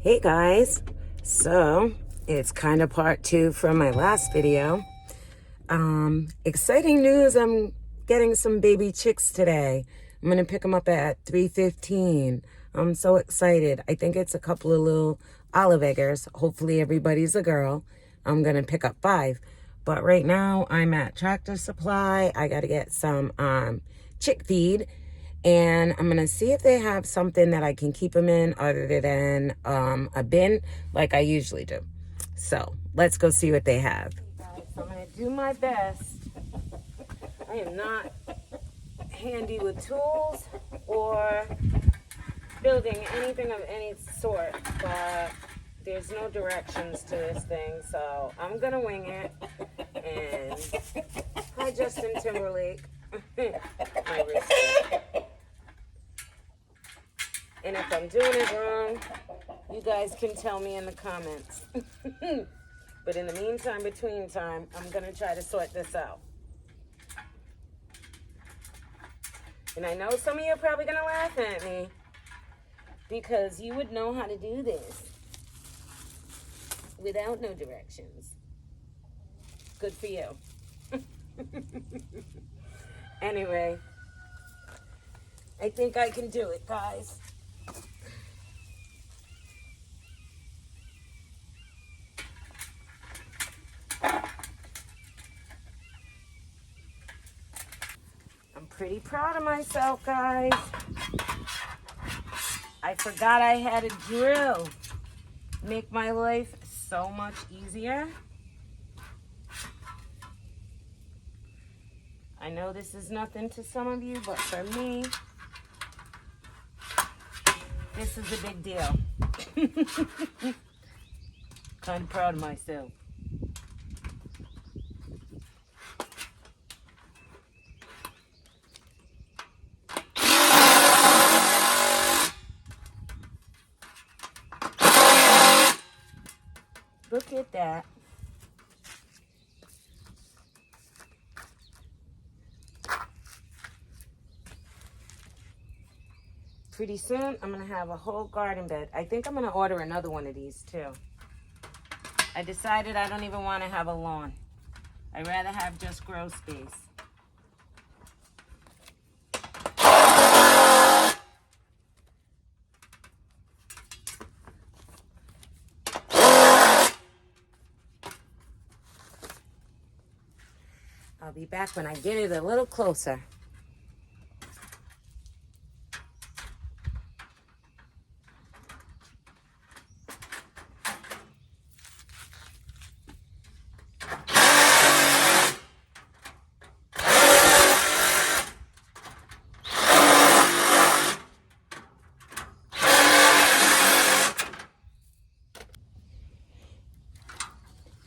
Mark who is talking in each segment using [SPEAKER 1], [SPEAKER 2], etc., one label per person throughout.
[SPEAKER 1] Hey guys, so it's kind of part two from my last video. Exciting news, I'm getting some baby chicks today. I'm gonna pick them up at 3:15. I'm so excited. I think it's a couple of little olive eggers. Hopefully everybody's a girl. I'm gonna pick up 5. But right now I'm at Tractor Supply. I gotta get some chick feed. And I'm going to see if they have something that I can keep them in other than a bin like I usually do. So let's go see what they have. Guys, I'm going to do my best. I am not handy with tools or building anything of any sort, but there's no directions to this thing, so I'm going to wing it. And hi, Justin Timberlake. My wrist. And if I'm doing it wrong, you guys can tell me in the comments. But in the meantime, between time, I'm going to try to sort this out. And I know some of you are probably going to laugh at me because you would know how to do this without no directions. Good for you. Anyway, I think I can do it, guys. I'm pretty proud of myself, guys. I forgot I had a drill. Make my life so much easier. I know this is nothing to some of you, but for me, this is a big deal. Kind of proud of myself. Look at that. Pretty soon, I'm going to have a whole garden bed. I think I'm going to order another one of these, too. I decided I don't even want to have a lawn. I'd rather have just grow space. I'll be back when I get it a little closer.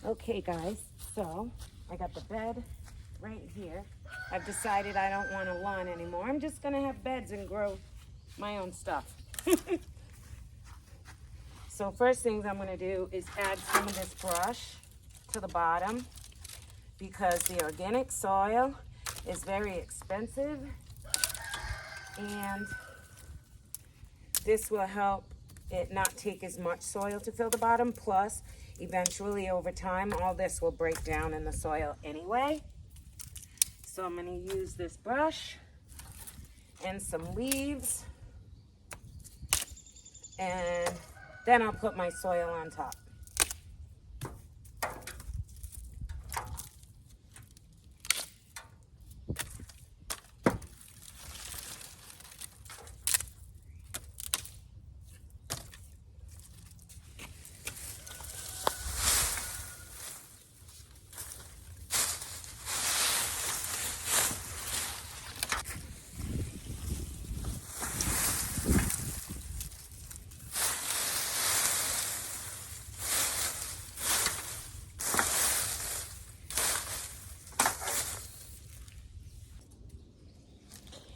[SPEAKER 1] Okay, guys, so I got the bed right here. I've decided I don't want a lawn anymore. I'm just going to have beds and grow my own stuff. So first things I'm going to do is add some of this brush to the bottom because the organic soil is very expensive, and this will help it not take as much soil to fill the bottom. Plus, eventually over time, all this will break down in the soil anyway. So I'm going to use this brush and some leaves, and then I'll put my soil on top.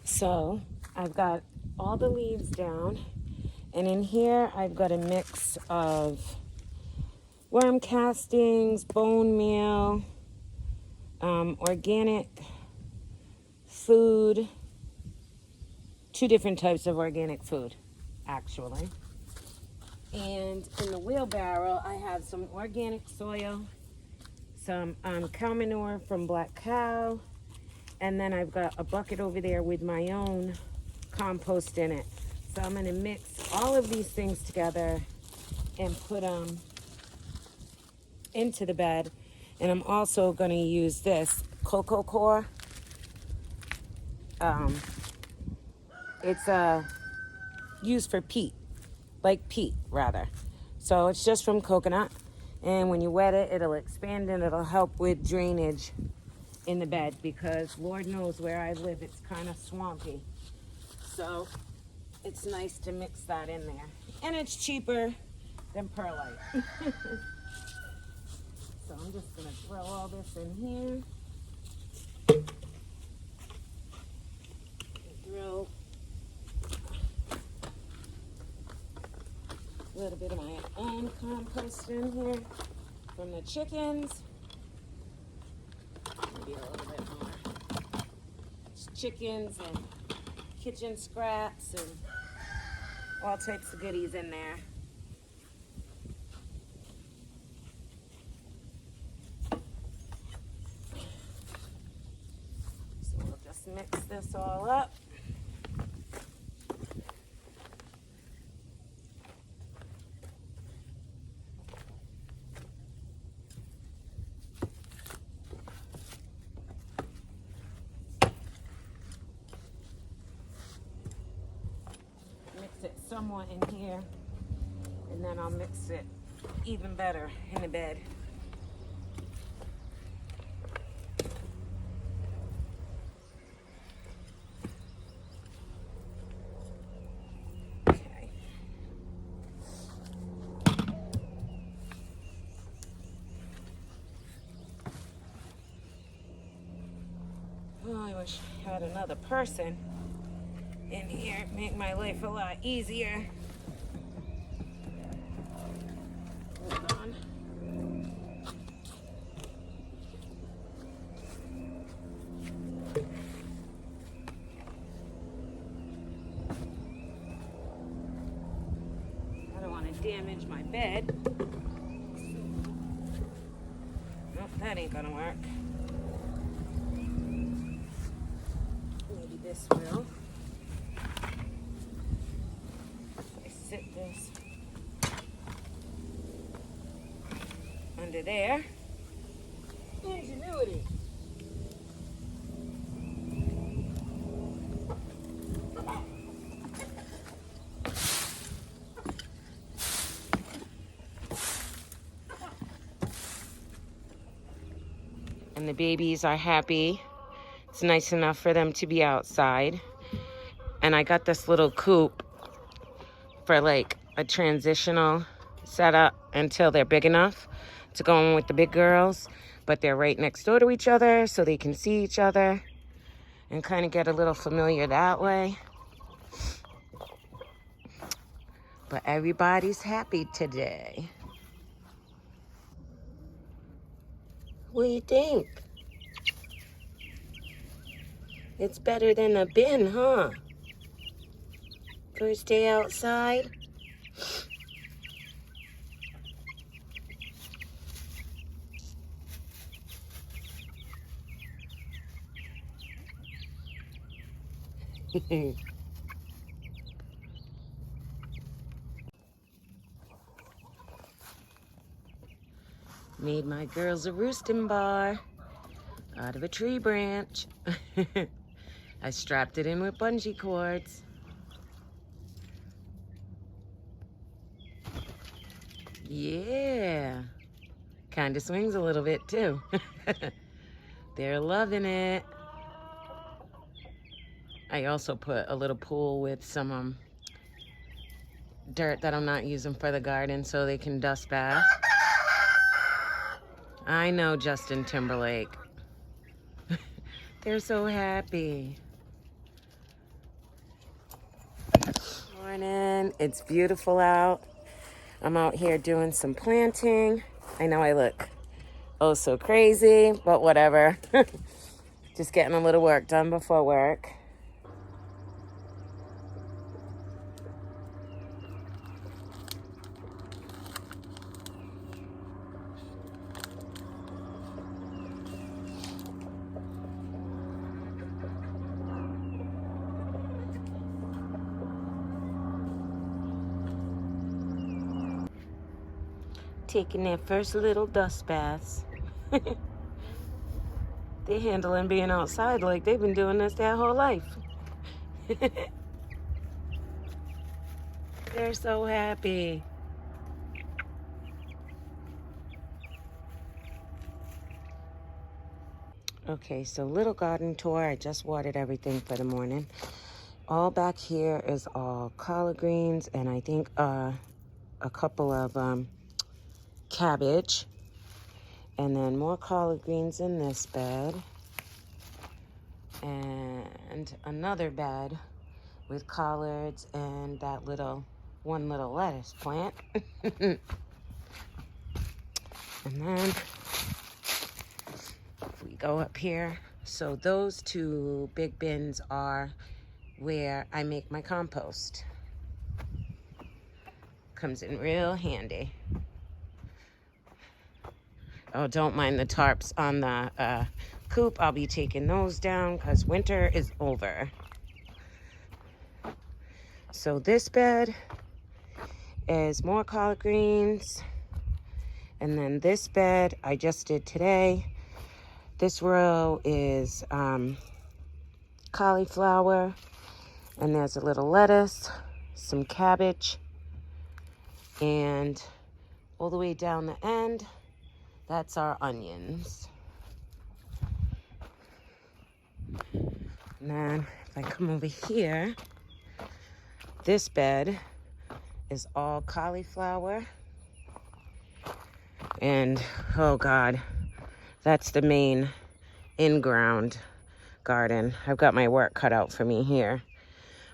[SPEAKER 1] So I've got all the leaves down, and in here I've got a mix of worm castings, bone meal, organic food, 2 different types of organic food, actually. And in the wheelbarrow, I have some organic soil, some cow manure from Black Cow, and then I've got a bucket over there with my own compost in it. So I'm going to mix all of these things together and put them into the bed. And I'm also going to use this cocoa core. It's used for peat, like peat rather. So it's just from coconut, and when you wet it, it'll expand and it'll help with drainage in the bed, because Lord knows where I live, it's kind of swampy. So it's nice to mix that in there, and it's cheaper than perlite. So I'm just gonna throw all this in here. Throw a little bit of my own compost in here from the chickens. Maybe a little bit more. It's chickens and kitchen scraps and all types of goodies in there. So we'll just mix this all up. It somewhat in here, and then I'll mix it even better in the bed. Okay. Oh, I wish I had another person in here. It'd make my life a lot easier. Hold on. I don't want to damage my bed. Nope, that ain't gonna work. Maybe this will. Sit this under there. Ingenuity. And the babies are happy. It's nice enough for them to be outside. And I got this little coop for like a transitional setup until they're big enough to go in with the big girls, but they're right next door to each other so they can see each other and kind of get a little familiar that way. But everybody's happy today. What do you think? It's better than a bin, huh? First day outside. Made my girls a roosting bar out of a tree branch. I strapped it in with bungee cords. Yeah. Kind of swings a little bit too. They're loving it. I also put a little pool with some dirt that I'm not using for the garden so they can dust bath. I know, Justin Timberlake. They're so happy. Morning. It's beautiful out. I'm out here doing some planting. I know I look oh so crazy, but whatever. Just getting a little work done before work. taking their first little dust baths. They're handling being outside like they've been doing this their whole life. They're so happy. Okay, so little garden tour. I just watered everything for the morning. All back here is all collard greens and I think a couple of cabbage. And then more collard greens in this bed. And another bed with collards and that one little lettuce plant. And then if we go up here, so those two big bins are where I make my compost. Comes in real handy. Oh, don't mind the tarps on the coop. I'll be taking those down because winter is over. So this bed is more collard greens. And then this bed I just did today. This row is cauliflower. And there's a little lettuce, some cabbage. And all the way down the end, that's our onions. And then if I come over here, this bed is all cauliflower. And, oh God, that's the main in-ground garden. I've got my work cut out for me here.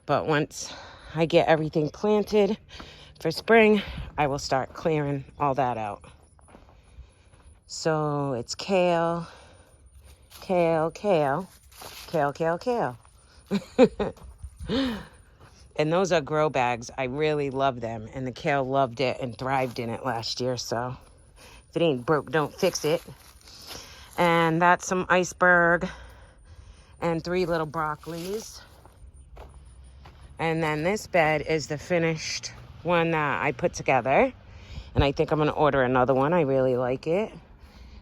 [SPEAKER 1] But once I get everything planted for spring, I will start clearing all that out. So it's kale, kale, kale, kale, kale, kale. And those are grow bags. I really love them. And the kale loved it and thrived in it last year. So if it ain't broke, don't fix it. And that's some iceberg and 3 little broccolis. And then this bed is the finished one that I put together. And I think I'm going to order another one. I really like it.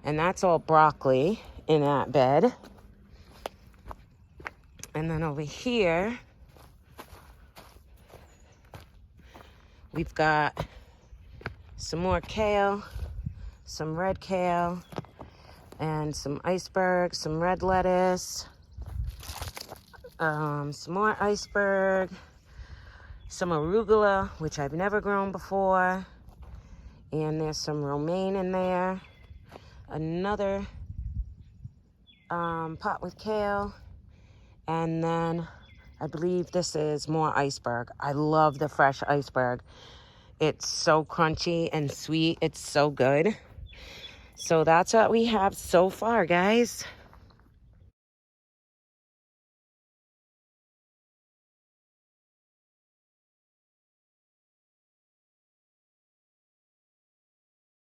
[SPEAKER 1] And that's all broccoli in that bed. And then over here, we've got some more kale, some red kale, and some iceberg, some red lettuce, some more iceberg, some arugula, which I've never grown before, and there's some romaine in there, another pot with kale, and then I believe this is more iceberg. I love the fresh iceberg. It's so crunchy and sweet. It's so good. So that's what we have so far, guys.